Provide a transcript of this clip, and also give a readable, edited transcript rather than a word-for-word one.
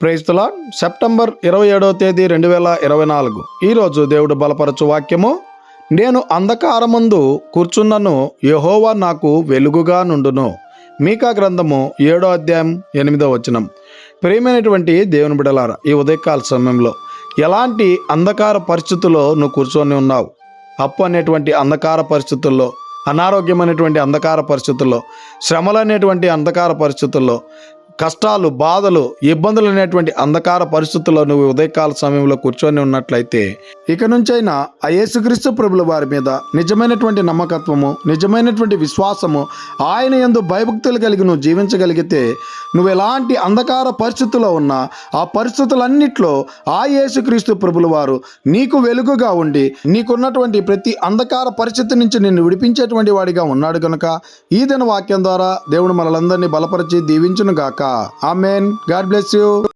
Praise the lord. September 27వ తేదీ 2024. ఈరోజు దేవుడు బలపరచు వాక్యము, నేను అంధకారమందు కూర్చున్నను, యెహోవా నాకు వెలుగుగా నుండును. మీకా గ్రంథము 7వ అధ్యాయం 8వ వచనం. ప్రియమైనటువంటి దేవుని బిడ్డలారా, ఈ ఉదయకాల సమయంలో ఎలాంటి అంధకార పరిస్థితుల్లో నువ్వు కూర్చొని ఉన్నావు? అప్పు అనేటువంటి అంధకార పరిస్థితుల్లో, అనారోగ్యమైనటువంటి అంధకార పరిస్థితుల్లో, శ్రమలు అనేటువంటి అంధకార పరిస్థితుల్లో, కష్టాలు, బాధలు, ఇబ్బందులు అనేటువంటి అంధకార పరిస్థితుల్లో నువ్వు ఉదయకాల సమయంలో కూర్చొని ఉన్నట్లయితే, ఇక నుంచైనా ఆ యేసుక్రీస్తు ప్రభుల వారి మీద నిజమైనటువంటి నమ్మకత్వము, నిజమైనటువంటి విశ్వాసము, ఆయన యందు భయభక్తులు కలిగి నువ్వు జీవించగలిగితే, నువ్వు ఎలాంటి అంధకార పరిస్థితుల్లో ఉన్నా ఆ పరిస్థితులన్నిట్లో ఆ యేసుక్రీస్తు ప్రభుల వారు నీకు వెలుగుగా ఉండి, నీకున్నటువంటి ప్రతి అంధకార పరిస్థితి నుంచి నిన్ను విడిపించేటువంటి వాడిగా ఉన్నాడు కనుక ఈ దిన వాక్యం ద్వారా దేవుడు మనలందరినీ బలపరిచి దీవించును గాక. ఆమేన్. God bless you.